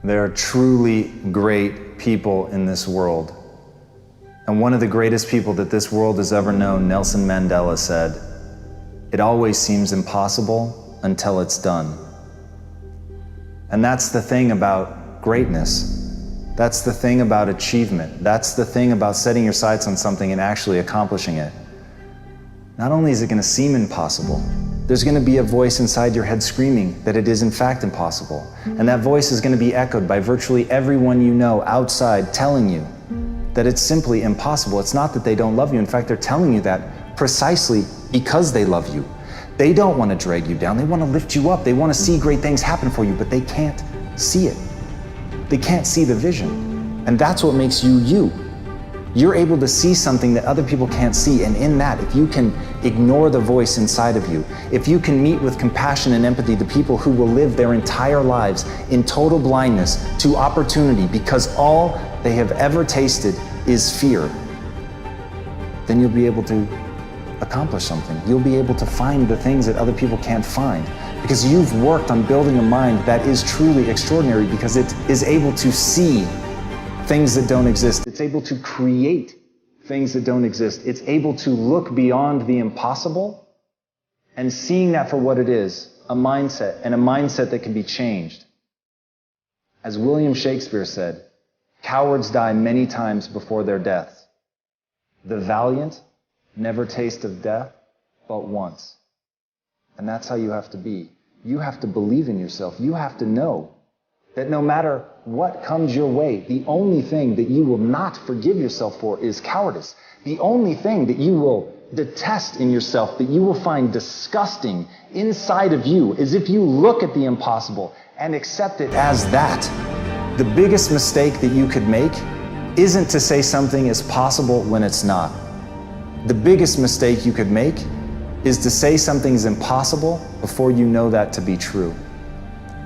There are truly great people in this world. And one of the greatest people that this world has ever known, Nelson Mandela, said, "It always seems impossible until it's done." And that's the thing about greatness. That's the thing about achievement. That's the thing about setting your sights on something and actually accomplishing it. Not only is it going to seem impossible, there's going to be a voice inside your head screaming that it is in fact impossible. And that voice is going to be echoed by virtually everyone you know outside telling you that it's simply impossible. It's not that they don't love you. In fact, they're telling you that precisely because they love you. They don't want to drag you down. They want to lift you up. They want to see great things happen for you, but they can't see it. They can't see the vision. And that's what makes you you. You're able to see something that other people can't see. And in that, if you can ignore the voice inside of you, if you can meet with compassion and empathy the people who will live their entire lives in total blindness to opportunity because all they have ever tasted is fear, then you'll be able to accomplish something. You'll be able to find the things that other people can't find because you've worked on building a mind that is truly extraordinary because it is able to see things that don't exist. It's able to create things that don't exist. It's able to look beyond the impossible and seeing that for what it is, a mindset, and a mindset that can be changed. As William Shakespeare said, cowards die many times before their deaths. The valiant never taste of death but once. And that's how you have to be. You have to believe in yourself. You have to know that no matter what comes your way, the only thing that you will not forgive yourself for is cowardice. The only thing that you will detest in yourself, that you will find disgusting inside of you, is if you look at the impossible and accept it as that. The biggest mistake that you could make isn't to say something is possible when it's not. The biggest mistake you could make is to say something is impossible before you know that to be true.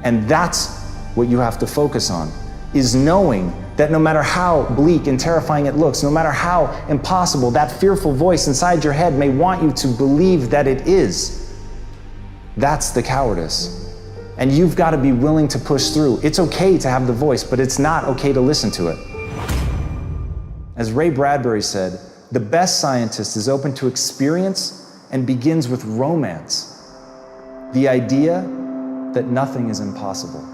And that's what you have to focus on, is knowing that no matter how bleak and terrifying it looks, no matter how impossible that fearful voice inside your head may want you to believe that it is, that's the cowardice. And you've got to be willing to push through. It's okay to have the voice, but it's not okay to listen to it. As Ray Bradbury said, the best scientist is open to experience and begins with romance. The idea that nothing is impossible.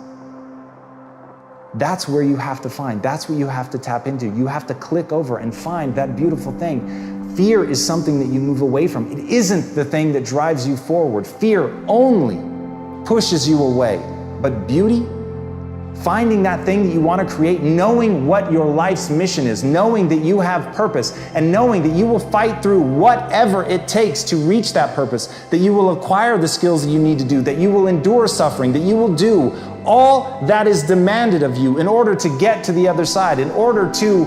That's where you have to find. That's what you have to tap into. You have to click over and find that beautiful thing. Fear is something that you move away from. It isn't the thing that drives you forward. Fear only pushes you away. But beauty, finding that thing that you want to create, knowing what your life's mission is, knowing that you have purpose, and knowing that you will fight through whatever it takes to reach that purpose, that you will acquire the skills that you need to do, that you will endure suffering, that you will do all that is demanded of you in order to get to the other side, in order to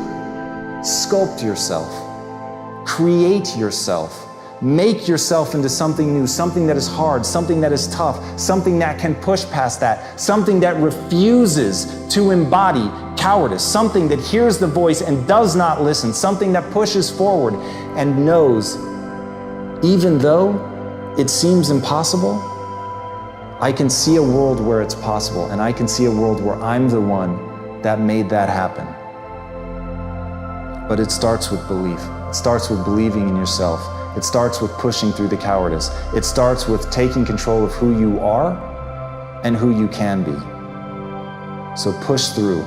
sculpt yourself, create yourself, make yourself into something new, something that is hard, something that is tough, something that can push past that, something that refuses to embody cowardice, something that hears the voice and does not listen, something that pushes forward and knows, even though it seems impossible, I can see a world where it's possible, and I can see a world where I'm the one that made that happen. But it starts with belief. It starts with believing in yourself. It starts with pushing through the cowardice. It starts with taking control of who you are and who you can be. So push through,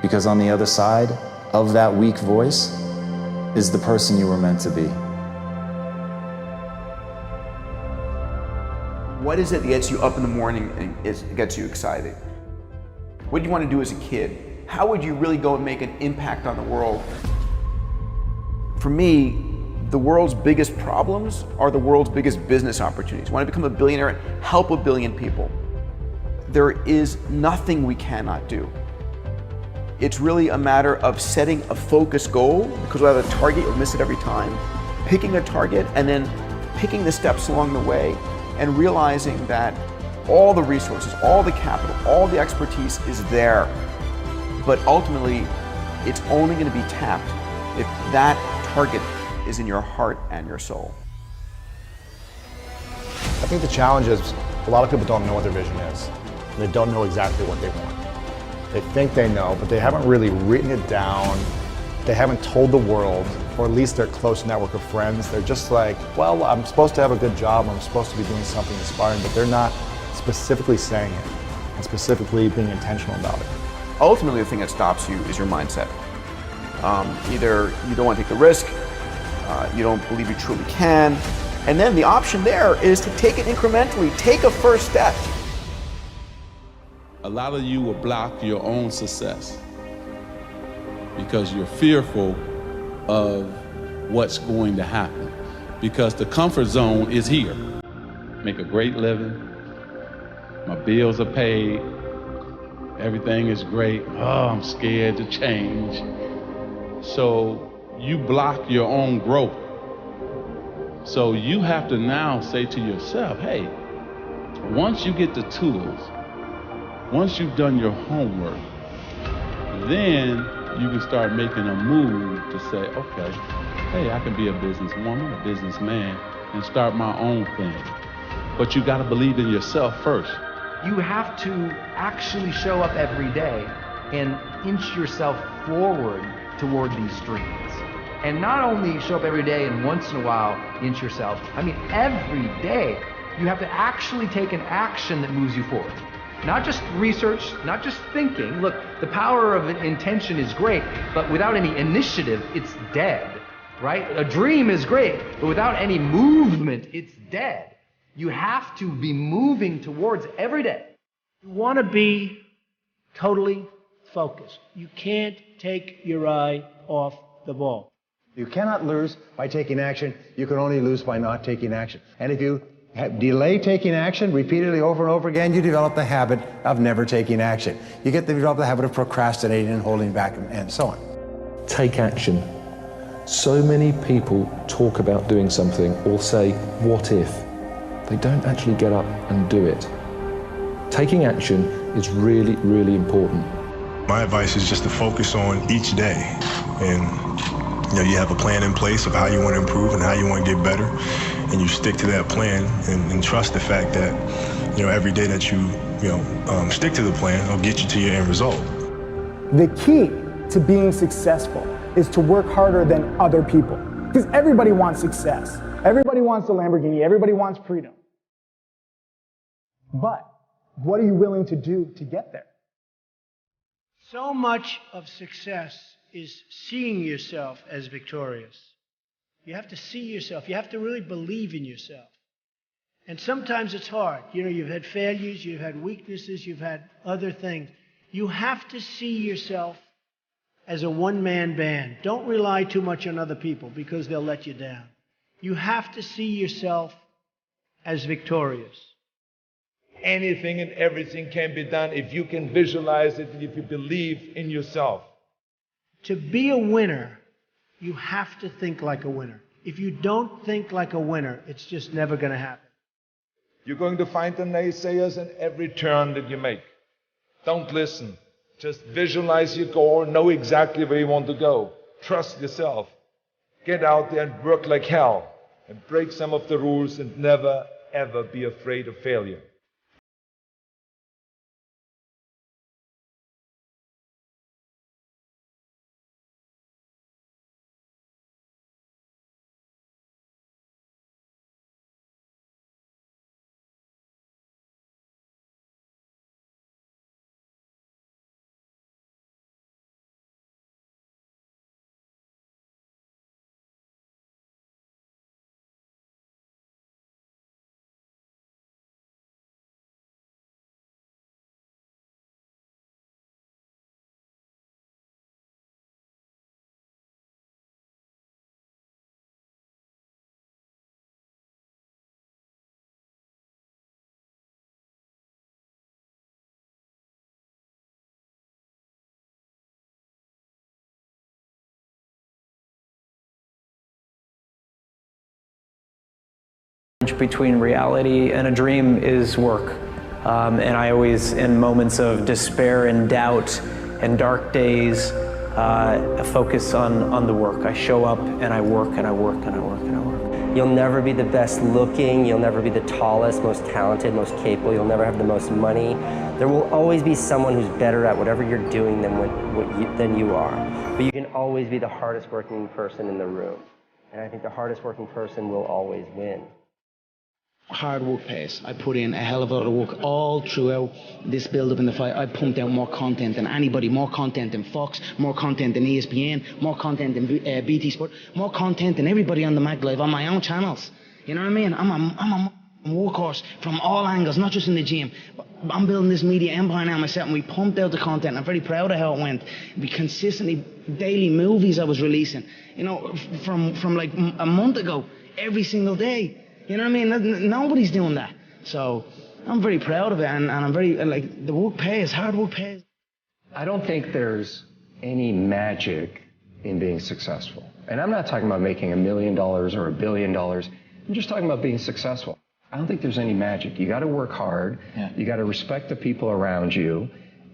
because on the other side of that weak voice is the person you were meant to be. What is it that gets you up in the morning and gets you excited? What do you want to do as a kid? How would you really go and make an impact on the world? For me, the world's biggest problems are the world's biggest business opportunities. When I become a billionaire and help a billion people, there is nothing we cannot do. It's really a matter of setting a focused goal, because without a target, you'll miss it every time. Picking a target and then picking the steps along the way, and realizing that all the resources, all the capital, all the expertise is there. But ultimately, it's only going to be tapped if that target is in your heart and your soul. I think the challenge is a lot of people don't know what their vision is. They don't know exactly what they want. They think they know, but they haven't really written it down. They haven't told the world, or at least their close network of friends. They're just like, well, I'm supposed to have a good job, I'm supposed to be doing something inspiring, but they're not specifically saying it and specifically being intentional about it. Ultimately, the thing that stops you is your mindset. Either you don't want to take the risk, you don't believe you truly can, and then the option there is to take it incrementally, take a first step. A lot of you will block your own success because you're fearful of what's going to happen. Because the comfort zone is here. Make a great living, my bills are paid, everything is great. Oh, I'm scared to change. So you block your own growth. So you have to now say to yourself, hey, once you get the tools, once you've done your homework, then you can start making a move to say, okay, hey, I can be a businesswoman, a businessman, and start my own thing. But you gotta believe in yourself first. You have to actually show up every day and inch yourself forward toward these dreams. And not only show up every day and once in a while inch yourself, I mean every day you have to actually take an action that moves you forward. Not just research, not just thinking. Look, the power of intention is great, but without any initiative, it's dead, right? A dream is great, but without any movement, it's dead. You have to be moving towards every day. You want to be totally focused. You can't take your eye off the ball. You cannot lose by taking action. You can only lose by not taking action. And if you delay taking action repeatedly over and over again, you develop the habit of never taking action. You develop the habit of procrastinating and holding back and so on. Take action. So many people talk about doing something or say, what if? They don't actually get up and do it. Taking action is really, really important. My advice is just to focus on each day. And you have a plan in place of how you want to improve and how you want to get better. And you stick to that plan and trust the fact that, every day that you stick to the plan will get you to your end result. The key to being successful is to work harder than other people. Because everybody wants success. Everybody wants a Lamborghini. Everybody wants freedom. But what are you willing to do to get there? So much of success is seeing yourself as victorious. You have to see yourself. You have to really believe in yourself. And sometimes it's hard. You've had failures, you've had weaknesses, you've had other things. You have to see yourself as a one-man band. Don't rely too much on other people because they'll let you down. You have to see yourself as victorious. Anything and everything can be done if you can visualize it and if you believe in yourself. To be a winner, you have to think like a winner. If you don't think like a winner, it's just never going to happen. You're going to find the naysayers in every turn that you make. Don't listen. Just visualize your goal, know exactly where you want to go. Trust yourself. Get out there and work like hell. And break some of the rules and never, ever be afraid of failure. Between reality and a dream is work. And I always, in moments of despair and doubt and dark days, focus on the work. I show up and I work and I work and I work and I work. You'll never be the best looking, you'll never be the tallest, most talented, most capable, you'll never have the most money. There will always be someone who's better at whatever you're doing than you are. But you can always be the hardest working person in the room. And I think the hardest working person will always win. Hard work pays. I put in a hell of a lot of work all throughout this build-up in the fight. I pumped out more content than anybody, more content than Fox, more content than ESPN, more content than BT Sport, more content than everybody on the Mag Live on my own channels. You know what I mean? I'm a workhorse from all angles, not just in the gym. I'm building this media empire now myself, and we pumped out the content. I'm very proud of how it went. We consistently, daily movies I was releasing, you know, from like a month ago, every single day. You know what I mean? Nobody's doing that. So I'm very proud of it, and I'm very, like, the work pays, hard work pays. I don't think there's any magic in being successful. And I'm not talking about making $1 million or $1 billion. I'm just talking about being successful. I don't think there's any magic. You got to work hard. Yeah. You got to respect the people around you,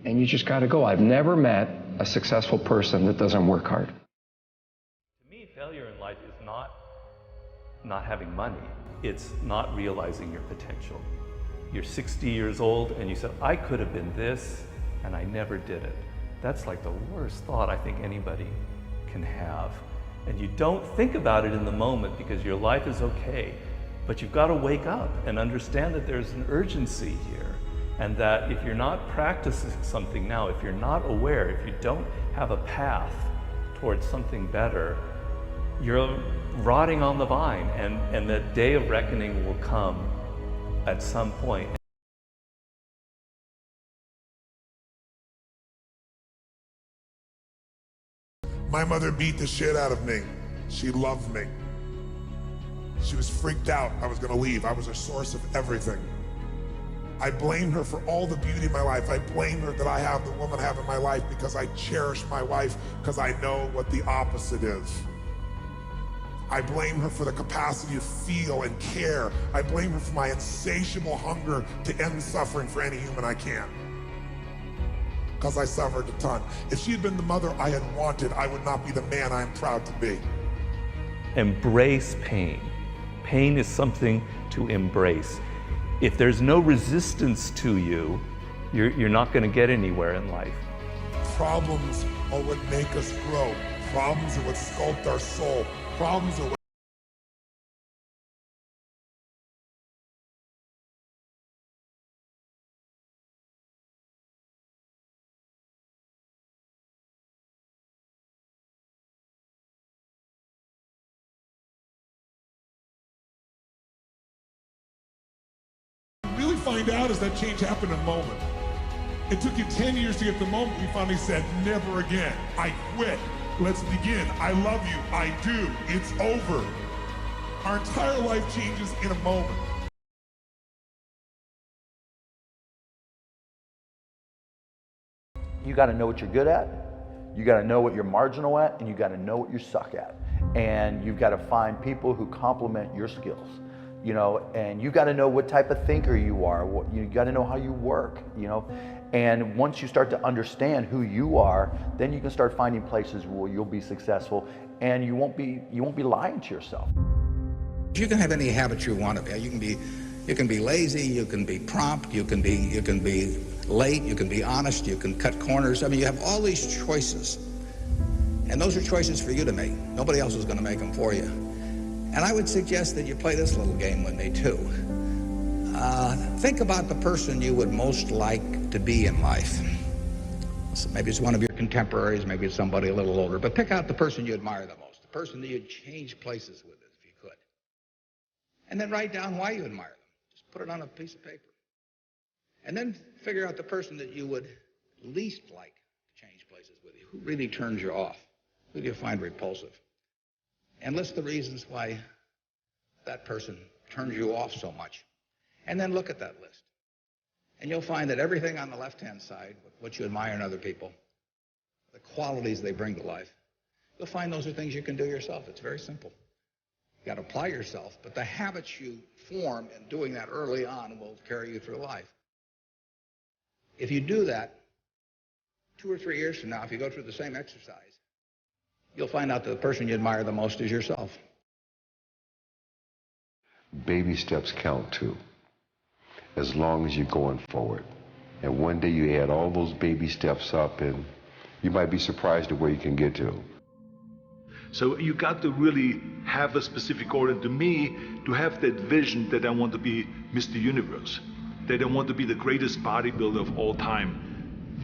and you just got to go. I've never met a successful person that doesn't work hard. To me, failure in life is not having money. It's not realizing your potential. You're 60 years old and you said, I could have been this, and I never did it. That's like the worst thought I think anybody can have. And you don't think about it in the moment because your life is okay, but you've got to wake up and understand that there's an urgency here, and that if you're not practicing something now, if you're not aware, if you don't have a path towards something better, you're rotting on the vine, and the day of reckoning will come at some point. My mother beat the shit out of me. She loved me. She was freaked out I was gonna leave. I was a source of everything. I blame her for all the beauty in my life. I blame her that I have the woman I have in my life because I cherish my wife, because I know what the opposite is. I blame her for the capacity to feel and care. I blame her for my insatiable hunger to end suffering for any human I can. Because I suffered a ton. If she had been the mother I had wanted, I would not be the man I am proud to be. Embrace pain. Pain is something to embrace. If there's no resistance to you, you're not going to get anywhere in life. Problems are what make us grow. Problems are what sculpt our soul. Problems are what really find out is that change happened in a moment. It took you 10 years to get the moment you finally said, never again. I quit. Let's begin. I love you. I do. It's over. Our entire life changes in a moment. You got to know what you're good at. You got to know what you're marginal at, and you got to know what you suck at. And you've got to find people who complement your skills. You know, and you got to know what type of thinker you are. You got to know how you work, you know. And once you start to understand who you are, then you can start finding places where you'll be successful, and you won't be lying to yourself. You can have any habit you want to be. You can be lazy, you can be prompt, you can be late, you can be honest, you can cut corners. I mean, you have all these choices. And those are choices for you to make. Nobody else is going to make them for you. And I would suggest that you play this little game with me too. Think about the person you would most like to be in life. So maybe it's one of your contemporaries, maybe it's somebody a little older, but pick out the person you admire the most, the person that you'd change places with if you could. And then write down why you admire them. Just put it on a piece of paper. And then figure out the person that you would least like to change places with you. Who really turns you off? Who do you find repulsive? And list the reasons why that person turns you off so much. And then look at that list. And you'll find that everything on the left-hand side, what you admire in other people, the qualities they bring to life, you'll find those are things you can do yourself. It's very simple. You got to apply yourself, but the habits you form in doing that early on will carry you through life. If you do that, 2 or 3 years from now, if you go through the same exercise, you'll find out that the person you admire the most is yourself. baby steps count too, as long as you're going forward. And one day you add all those baby steps up and you might be surprised at where you can get to. So you got to really have a specific goal. And to me, to have that vision that I want to be Mr. Universe, that I want to be the greatest bodybuilder of all time,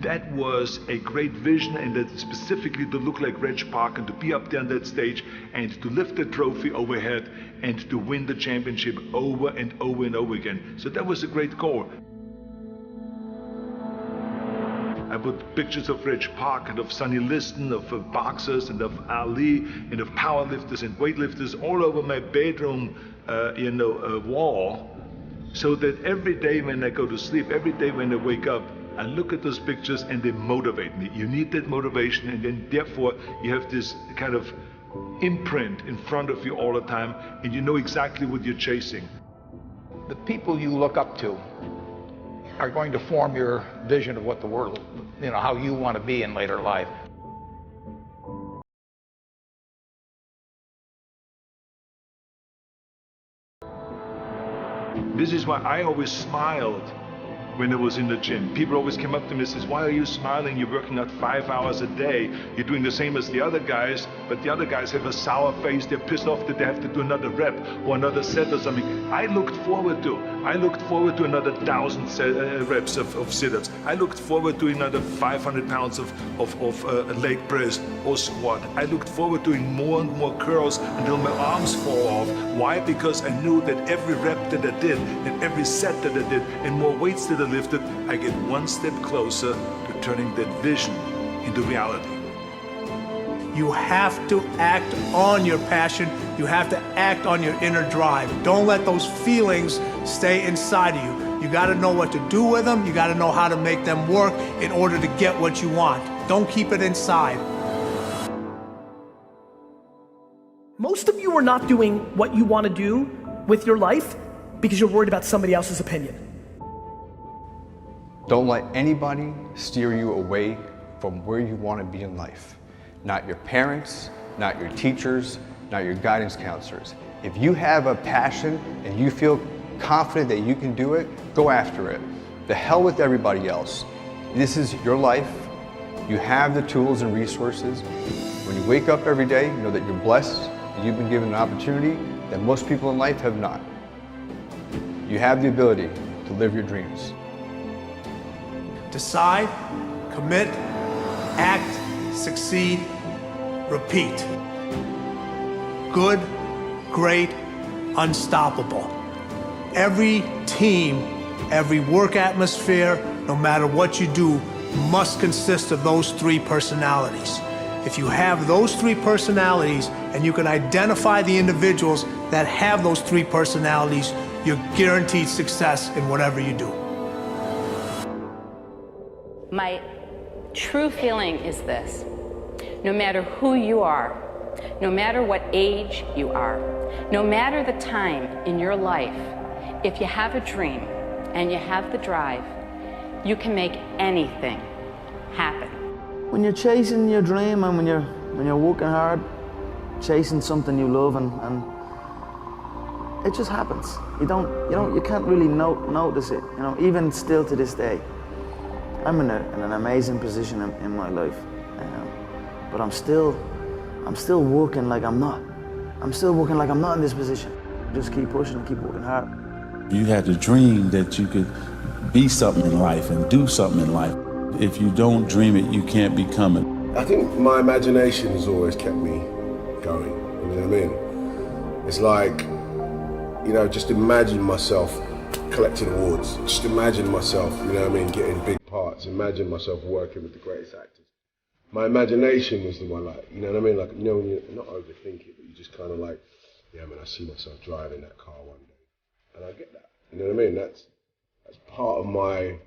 that was a great vision, and that specifically to look like Reg Park and to be up there on that stage and to lift the trophy overhead and to win the championship over and over and over again. So that was a great goal. I put pictures of Reg Park and of Sonny Liston, of boxers and of Ali and of powerlifters and weightlifters all over my bedroom wall, so that every day when I go to sleep, every day when I wake up, I look at those pictures and they motivate me. You need that motivation, and then therefore you have this kind of imprint in front of you all the time, and you know exactly what you're chasing. The people you look up to are going to form your vision of what the world, how you want to be in later life. This is why I always smiled when I was in the gym. People always came up to me and says, why are you smiling? You're working out 5 hours a day. You're doing the same as the other guys, but the other guys have a sour face. They're pissed off that they have to do another rep or another set or something. I looked forward to another 1,000 reps of sit-ups. I looked forward to another 500 pounds of leg press or squat. I looked forward to doing more and more curls until my arms fall off. Why? Because I knew that every rep that I did and every set that I did and more weights that I lifted, I get one step closer to turning that vision into reality. You have to act on your passion. You have to act on your inner drive. Don't let those feelings stay inside of you. You got to know what to do with them. You got to know how to make them work in order to get what you want. Don't keep it inside. Most of you are not doing what you want to do with your life because you're worried about somebody else's opinion. Don't let anybody steer you away from where you want to be in life. Not your parents, not your teachers, not your guidance counselors. If you have a passion and you feel confident that you can do it, go after it. The hell with everybody else. This is your life. You have the tools and resources. When you wake up every day, know that you're blessed and you've been given an opportunity that most people in life have not. You have the ability to live your dreams. Decide, commit, act, succeed, repeat. Good, great, unstoppable. Every team, every work atmosphere, no matter what you do, must consist of those three personalities. If you have those three personalities and you can identify the individuals that have those three personalities, you're guaranteed success in whatever you do. My true feeling is this: no matter who you are, no matter what age you are, no matter the time in your life, if you have a dream and you have the drive, you can make anything happen. When you're chasing your dream and when you're working hard, chasing something you love, and it just happens. You can't really notice it. Even still to this day, I'm in an amazing position in my life, but I'm still working like I'm not. I'm still working like I'm not in this position. Just keep pushing and keep working hard. You had to dream that you could be something in life and do something in life. If you don't dream it, you can't become it. I think my imagination has always kept me going. You know what I mean? It's like, just imagine myself collecting awards. Just imagine myself, getting big parts. Imagine myself working with the greatest actors. My imagination was the one, when you're not overthinking, but you just kind of like, I see myself driving that car one day. And I get that. You know what I mean? That's part of my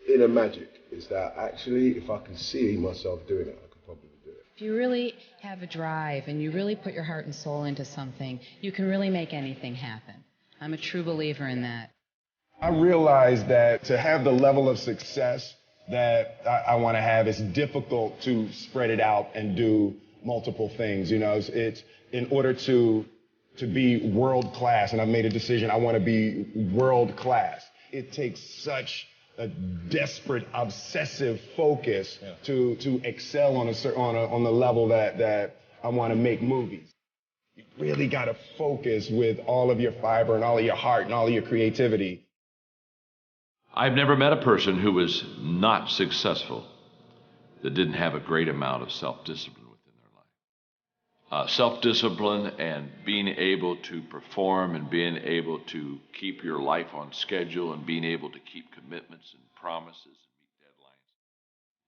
inner magic, is that actually, if I can see myself doing it, I could probably do it. If you really have a drive and you really put your heart and soul into something, you can really make anything happen. I'm a true believer in that. I realize that to have the level of success that I want to have, it's difficult to spread it out and do multiple things. It's in order to to be world class, and I've made a decision, I want to be world class. It takes such a desperate, obsessive focus to excel on the level that I want to make movies. You really got to focus with all of your fiber and all of your heart and all of your creativity. I've never met a person who was not successful that didn't have a great amount of self-discipline within their life. Self-discipline and being able to perform and being able to keep your life on schedule and being able to keep commitments and promises and meet deadlines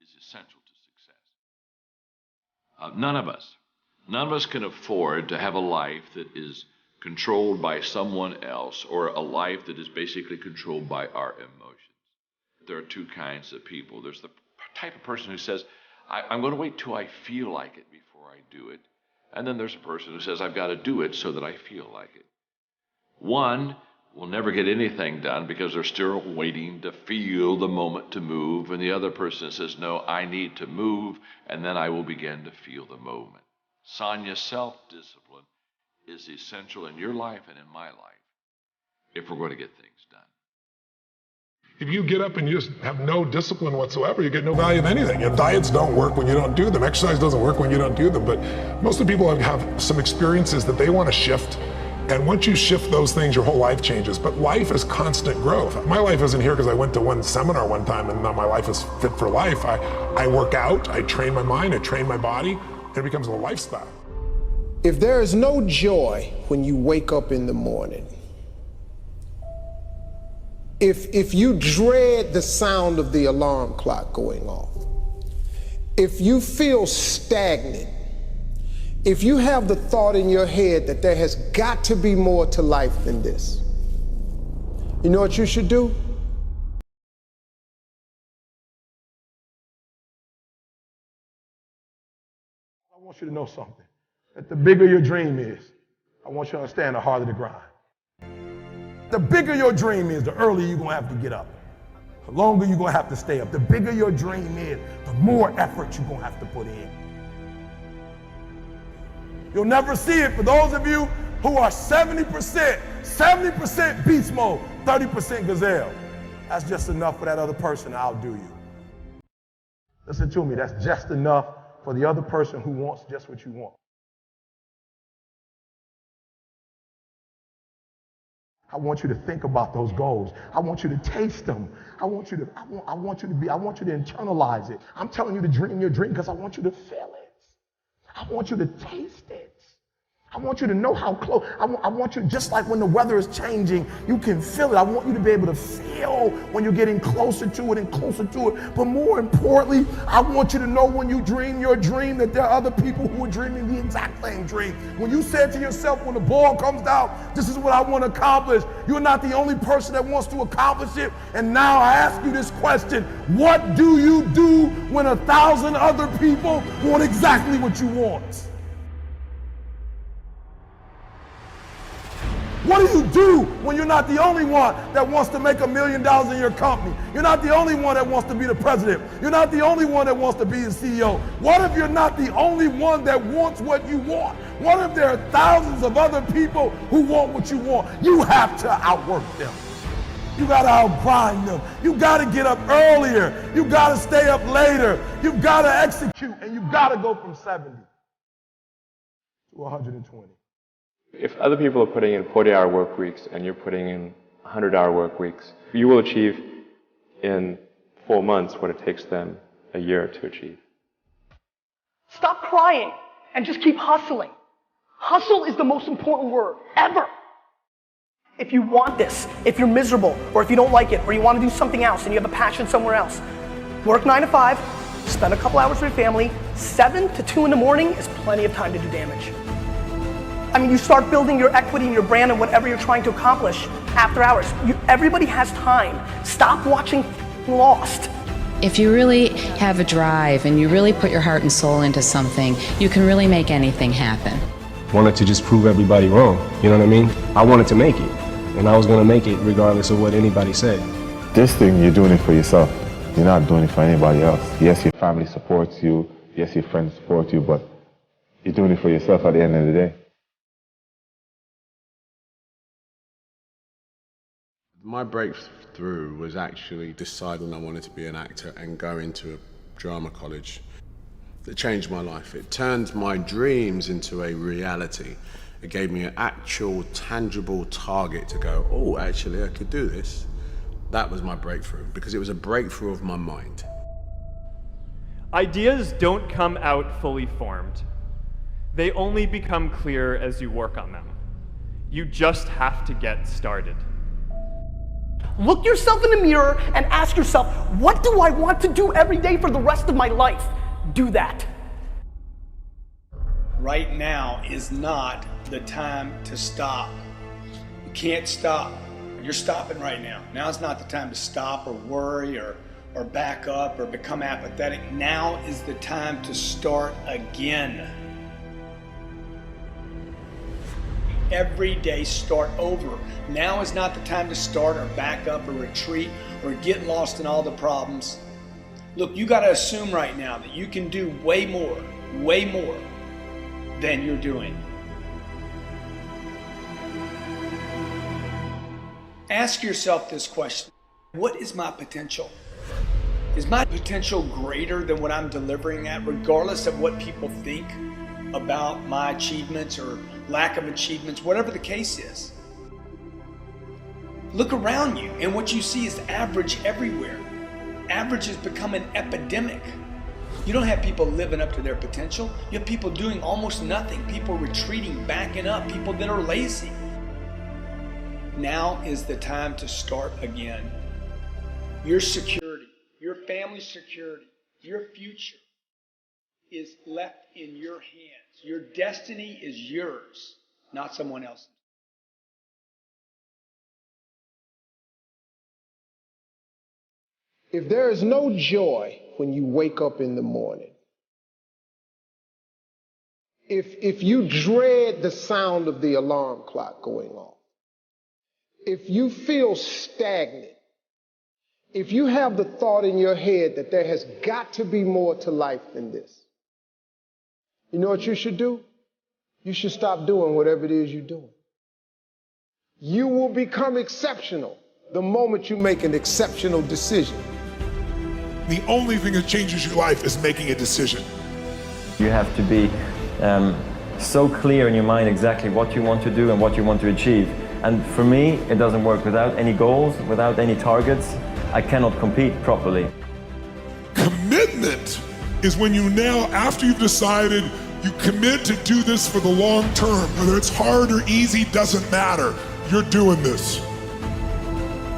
is essential to success. None of us can afford to have a life that is controlled by someone else or a life that is basically controlled by our emotions. There are two kinds of people. There's the type of person who says, I'm going to wait till I feel like it before I do it. And then there's a person who says, I've got to do it so that I feel like it. One will never get anything done because they're still waiting to feel the moment to move. And the other person says, no, I need to move, and then I will begin to feel the moment. Sonia, self-discipline is essential in your life and in my life if we're going to get things done. If you get up and you just have no discipline whatsoever, you get no value in anything. Your diets don't work when you don't do them. Exercise doesn't work when you don't do them. But most of the people have some experiences that they want to shift. And once you shift those things, your whole life changes. But life is constant growth. My life isn't here because I went to one seminar one time and now my life is fit for life. I work out, I train my mind, I train my body, and it becomes a lifestyle. If there is no joy when you wake up in the morning, if you dread the sound of the alarm clock going off, if you feel stagnant, if you have the thought in your head that there has got to be more to life than this, you know what you should do? I want you to know something. That the bigger your dream is, I want you to understand the harder the grind. The bigger your dream is, the earlier you're going to have to get up. The longer you're going to have to stay up. The bigger your dream is, the more effort you're going to have to put in. You'll never see it for those of you who are 70% beast mode, 30% gazelle. That's just enough for that other person to outdo you. Listen to me, that's just enough for the other person who wants just what you want. I want you to think about those goals. I want you to taste them. I want you to internalize it. I'm telling you to dream your dream because I want you to feel it. I want you to taste it. I want you to know how close. I want you, just like when the weather is changing, you can feel it. I want you to be able to feel when you're getting closer to it and closer to it. But more importantly, I want you to know when you dream your dream that there are other people who are dreaming the exact same dream. When you said to yourself, when the ball comes down, this is what I want to accomplish, you're not the only person that wants to accomplish it. And now I ask you this question: what do you do when 1,000 other people want exactly what you want? What do you do when you're not the only one that wants to make $1 million in your company? You're not the only one that wants to be the president. You're not the only one that wants to be the CEO. What if you're not the only one that wants what you want? What if there are thousands of other people who want what you want? You have to outwork them. You got to outgrind them. You got to get up earlier. You got to stay up later. You got to execute, and you got to go from 70 to 120. If other people are putting in 40-hour work weeks and you're putting in 100-hour work weeks, you will achieve in 4 months what it takes them a year to achieve. Stop crying and just keep hustling. Hustle is the most important word ever. If you want this, if you're miserable, or if you don't like it, or you want to do something else and you have a passion somewhere else, work 9 to 5, spend a couple hours with your family. 7 to 2 in the morning is plenty of time to do damage. I mean, you start building your equity and your brand and whatever you're trying to accomplish after hours. Everybody has time. Stop watching Lost. If you really have a drive and you really put your heart and soul into something, you can really make anything happen. Wanted to just prove everybody wrong, you know what I mean? I wanted to make it, and I was gonna make it regardless of what anybody said. This thing, you're doing it for yourself. You're not doing it for anybody else. Yes, your family supports you. Yes, your friends support you, but you're doing it for yourself at the end of the day. My breakthrough was actually deciding I wanted to be an actor and go into a drama college. It changed my life. It turned my dreams into a reality. It gave me an actual, tangible target to go, oh, actually, I could do this. That was my breakthrough, because it was a breakthrough of my mind. Ideas don't come out fully formed. They only become clear as you work on them. You just have to get started. Look yourself in the mirror and ask yourself, what do I want to do every day for the rest of my life? Do that. Right now is not the time to stop. You can't stop. You're stopping right now. Now's not the time to stop or worry or back up or become apathetic. Now is the time to start again. Every day start over. Now is not the time to start or back up or retreat or get lost in all the problems. Look, you got to assume right now that you can do way more than you're doing. Ask yourself this question: what is my potential? Is my potential greater than what I'm delivering at, regardless of what people think about my achievements or lack of achievements, whatever the case is? Look around you, and what you see is average everywhere. Average has become an epidemic. You don't have people living up to their potential. You have people doing almost nothing, people retreating, backing up, people that are lazy. Now is the time to start again. Your security, your family's security, your future is left in your hands. Your destiny is yours, not someone else's. If there is no joy when you wake up in the morning, if you dread the sound of the alarm clock going off, if you feel stagnant, if you have the thought in your head that there has got to be more to life than this, you know what you should do? You should stop doing whatever it is you're doing. You will become exceptional the moment you make an exceptional decision. The only thing that changes your life is making a decision. You have to be so clear in your mind exactly what you want to do and what you want to achieve. And for me, it doesn't work without any goals, without any targets. I cannot compete properly. Commitment is when you now, after you've decided, you commit to do this for the long term. Whether it's hard or easy, doesn't matter. You're doing this.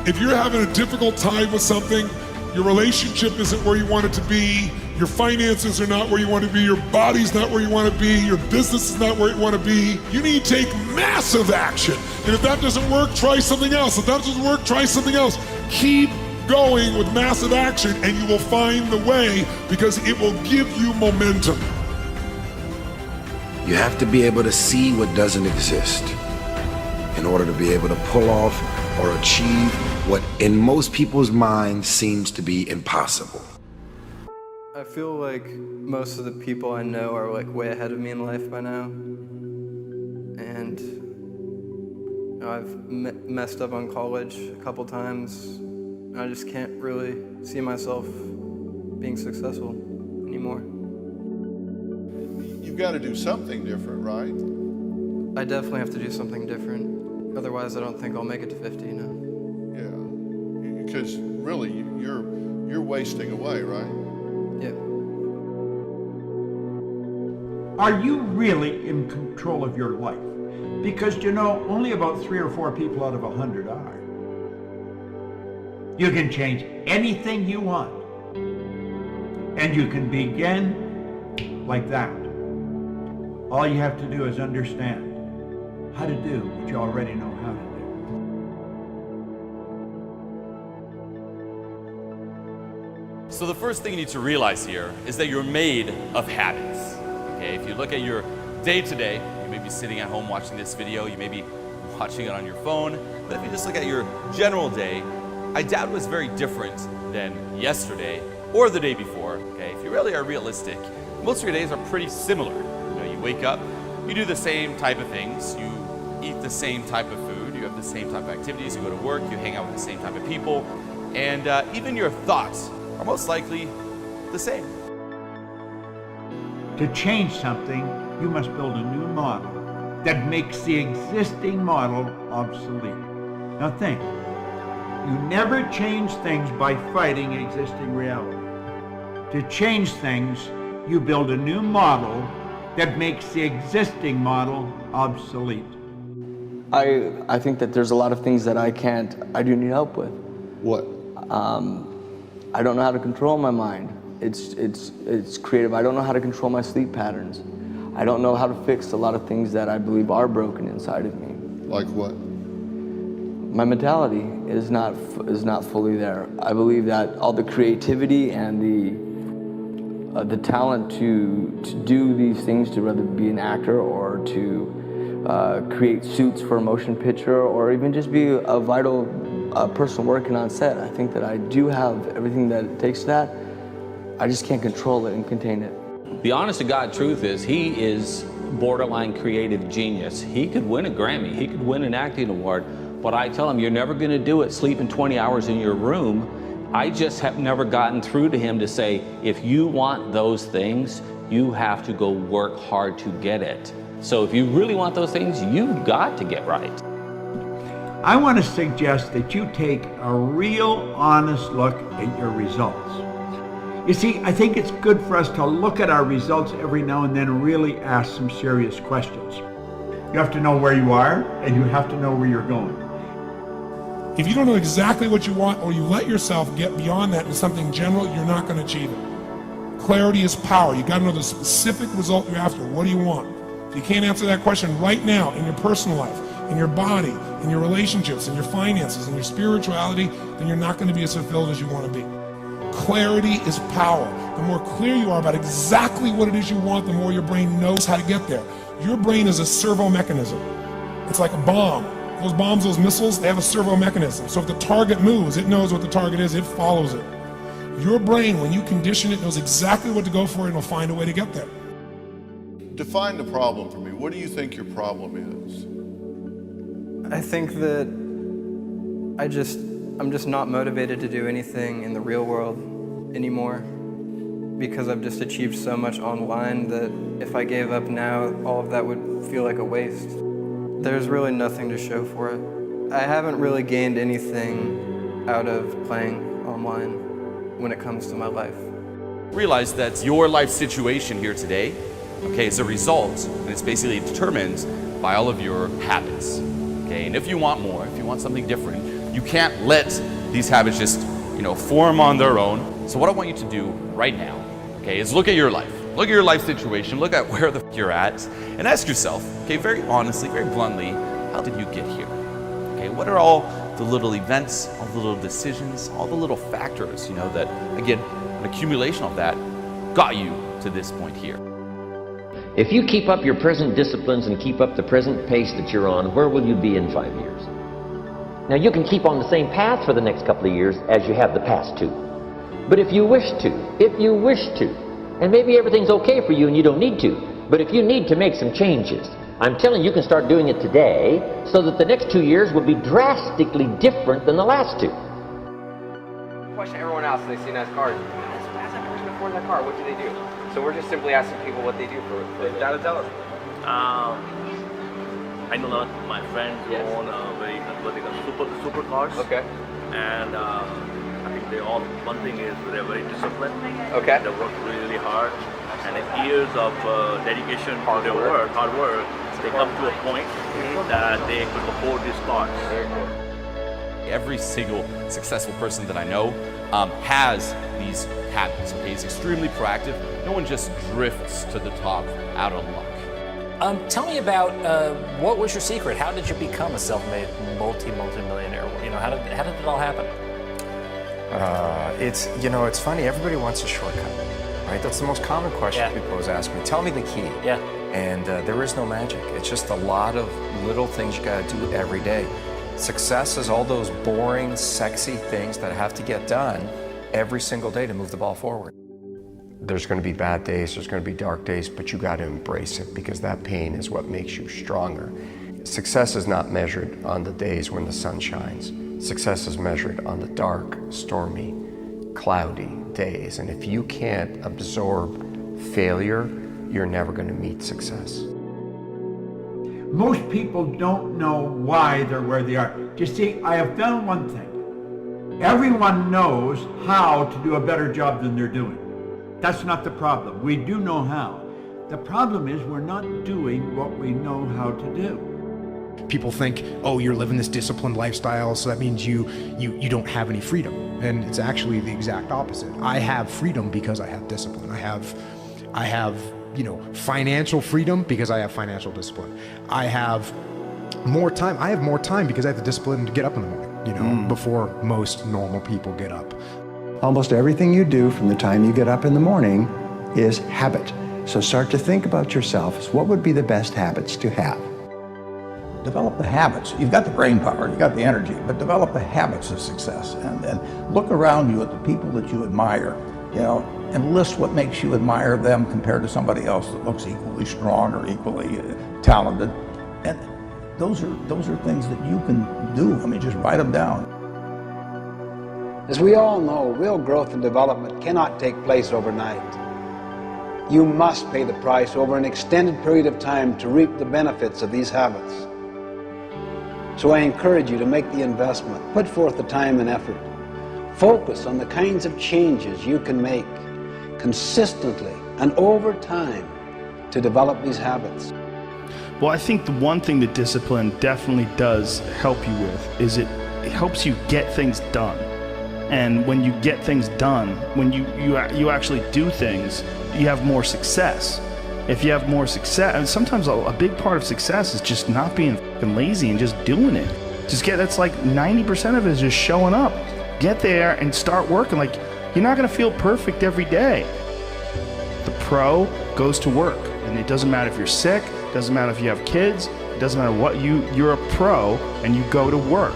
If you're having a difficult time with something, your relationship isn't where you want it to be, your finances are not where you want to be, your body's not where you want to be, your business is not where you want to be, you need to take massive action. And if that doesn't work, try something else. If that doesn't work, try something else. Keep going with massive action and you will find the way, because it will give you momentum. You have to be able to see what doesn't exist in order to be able to pull off or achieve what in most people's minds seems to be impossible. I feel like most of the people I know are like way ahead of me in life by now. And you know, I've messed up on college a couple times. And I just can't really see myself being successful anymore. You've got to do something different, right? I definitely have to do something different. Otherwise, I don't think I'll make it to 50, you know. Yeah, because really, you're wasting away, right? Yeah. Are you really in control of your life? Because, you know, only about 3 or 4 people out of 100 are. You can change anything you want. And you can begin like that. All you have to do is understand how to do what you already know how to do. So the first thing you need to realize here is that you're made of habits. Okay, if you look at your day-to-day, you may be sitting at home watching this video, you may be watching it on your phone, but if you just look at your general day, I doubt it was very different than yesterday or the day before. Okay, if you really are realistic, most of your days are pretty similar. You know, you wake up, you do the same type of things, you eat the same type of food, you you have the same type of activities, you go to work, you hang out with the same type of people, and even your thoughts are most likely the same. To change something, you must build a new model that makes the existing model obsolete. Now think, you never change things by fighting existing reality. To change things, you build a new model that makes the existing model obsolete. I think that there's a lot of things that I do need help with. What? I don't know how to control my mind. It's creative. I don't know how to control my sleep patterns. I don't know how to fix a lot of things that I believe are broken inside of me. Like what? My mentality is not fully there. I believe that all the creativity and the talent to do these things, to rather be an actor or to create suits for a motion picture, or even just be a vital person working on set. I think that I do have everything that it takes to that. I just can't control it and contain it. The honest to God truth is he is borderline creative genius. He could win a Grammy, he could win an acting award, but I tell him, you're never gonna do it sleeping 20 hours in your room. I just have never gotten through to him to say, if you want those things, you have to go work hard to get it. So if you really want those things, you've got to get right. I want to suggest that you take a real honest look at your results. You see, I think it's good for us to look at our results every now and then and really ask some serious questions. You have to know where you are, and you have to know where you're going. If you don't know exactly what you want, or you let yourself get beyond that into something general, you're not going to achieve it. Clarity is power. You got to know the specific result you're after. What do you want? If you can't answer that question right now in your personal life, in your body, in your relationships, in your finances, in your spirituality, then you're not going to be as fulfilled as you want to be. Clarity is power. The more clear you are about exactly what it is you want, the more your brain knows how to get there. Your brain is a servo mechanism. It's like a bomb. Those bombs, those missiles, they have a servo mechanism. So if the target moves, it knows what the target is, it follows it. Your brain, when you condition it, knows exactly what to go for, and it'll find a way to get there. Define the problem for me. What do you think your problem is? I think that I'm just not motivated to do anything in the real world anymore, because I've just achieved so much online that if I gave up now, all of that would feel like a waste. There's really nothing to show for it. I haven't really gained anything out of playing online when it comes to my life. Realize that your life situation here today, okay, is a result, and it's basically determined by all of your habits. Okay, and if you want more, if you want something different, you can't let these habits just, form on their own. So what I want you to do right now, okay, is look at your life. Look at your life situation, look at where the you're at, and ask yourself, okay, very honestly, very bluntly, how did you get here? Okay, what are all the little events, all the little decisions, all the little factors, that, again, an accumulation of that got you to this point here. If you keep up your present disciplines and keep up the present pace that you're on, where will you be in 5 years? Now you can keep on the same path for the next couple of years as you have the past two. But if you wish to, and maybe everything's okay for you and you don't need to, but if you need to make some changes, I'm telling you, you can start doing it today so that the next 2 years will be drastically different than the last two. Question everyone asks when they see a nice car. How does that person afford that car? What do they do? So we're just simply asking people what they do for data. Tell us. I know that my friends own very super cars. Okay. And I think they all, one thing is they're very disciplined. Okay. They work really hard. And in years of dedication to their work, hard work, they come to a point that they could afford these cars. Very cool. Every single successful person that I know has these habits. Okay, he's extremely proactive. No one just drifts to the top out of luck. Tell me about what was your secret? How did you become a self-made multi-millionaire? How did it all happen? It's funny. Everybody wants a shortcut, right? That's the most common question people always ask me. Tell me the key. Yeah. And there is no magic. It's just a lot of little things you got to do every day. Success is all those boring, sexy things that have to get done every single day to move the ball forward. There's going to be bad days, there's going to be dark days, but you got to embrace it because that pain is what makes you stronger. Success is not measured on the days when the sun shines. Success is measured on the dark, stormy, cloudy days. And if you can't absorb failure, you're never going to meet success. Most people don't know why they're where they are. You see, I have found one thing. Everyone knows how to do a better job than they're doing. That's not the problem. We do know how. The problem is we're not doing what we know how to do. People think, oh, you're living this disciplined lifestyle, so that means you don't have any freedom. And it's actually the exact opposite. I have freedom because I have discipline. I have financial freedom because I have financial discipline. I have more time. I have more time because I have the discipline to get up in the morning, before most normal people get up. Almost everything you do from the time you get up in the morning is habit. So start to think about yourself as what would be the best habits to have. Develop the habits. You've got the brain power, you've got the energy, but develop the habits of success and look around you at the people that you admire, and list what makes you admire them compared to somebody else that looks equally strong or equally talented. And those are things that you can do. I mean, just write them down. As we all know, real growth and development cannot take place overnight. You must pay the price over an extended period of time to reap the benefits of these habits. So I encourage you to make the investment, put forth the time and effort. Focus on the kinds of changes you can make consistently and over time to develop these habits. Well, I think the one thing that discipline definitely does help you with is it helps you get things done. And when you get things done, when you actually do things, you have more success. If you have more success, and sometimes a big part of success is just not being fucking lazy and just doing it. That's like 90% of it is just showing up. Get there and start working. Like, you're not gonna feel perfect every day. The pro goes to work, and it doesn't matter if you're sick, it doesn't matter if you have kids, it doesn't matter what, you're a pro and you go to work.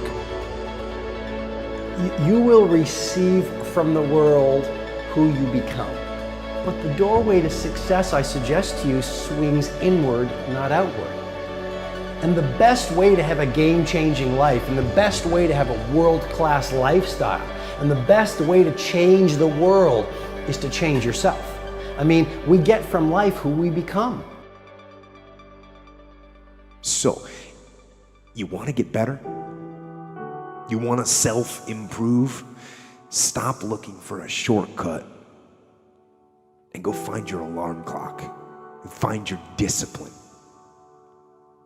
You will receive from the world who you become. But the doorway to success, I suggest to you, swings inward, not outward. And the best way to have a game-changing life, and the best way to have a world-class lifestyle, and the best way to change the world is to change yourself. I mean, we get from life who we become. So, you want to get better? You want to self-improve? Stop looking for a shortcut and go find your alarm clock and find your discipline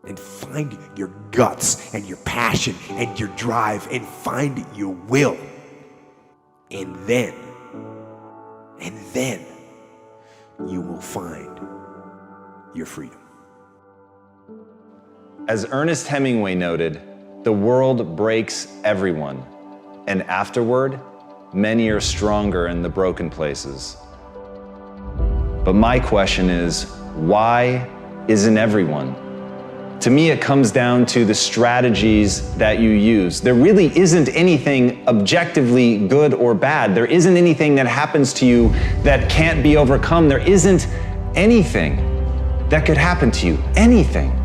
and find your guts and your passion and your drive and find your will. And then you will find your freedom. As Ernest Hemingway noted, the world breaks everyone, and afterward, many are stronger in the broken places. But my question is, why isn't everyone? To me, it comes down to the strategies that you use. There really isn't anything objectively good or bad. There isn't anything that happens to you that can't be overcome. There isn't anything that could happen to you, anything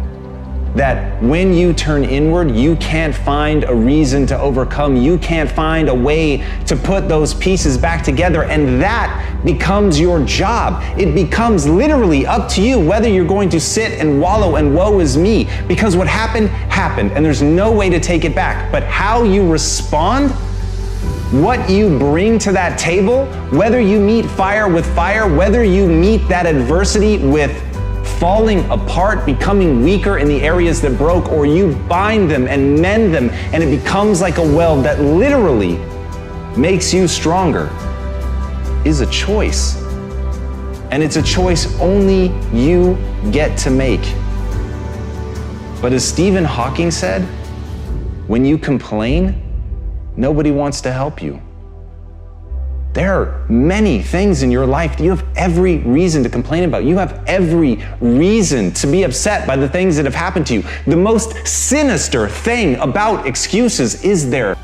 that when you turn inward, you can't find a reason to overcome. You can't find a way to put those pieces back together, and that becomes your job. It becomes literally up to you whether you're going to sit and wallow and woe is me, because what happened, happened, and there's no way to take it back. But how you respond, what you bring to that table, whether you meet fire with fire, whether you meet that adversity with falling apart, becoming weaker in the areas that broke, or you bind them and mend them, and it becomes like a weld that literally makes you stronger, is a choice. And it's a choice only you get to make. But as Stephen Hawking said, when you complain, nobody wants to help you. There are many things in your life that you have every reason to complain about. You have every reason to be upset by the things that have happened to you. The most sinister thing about excuses is their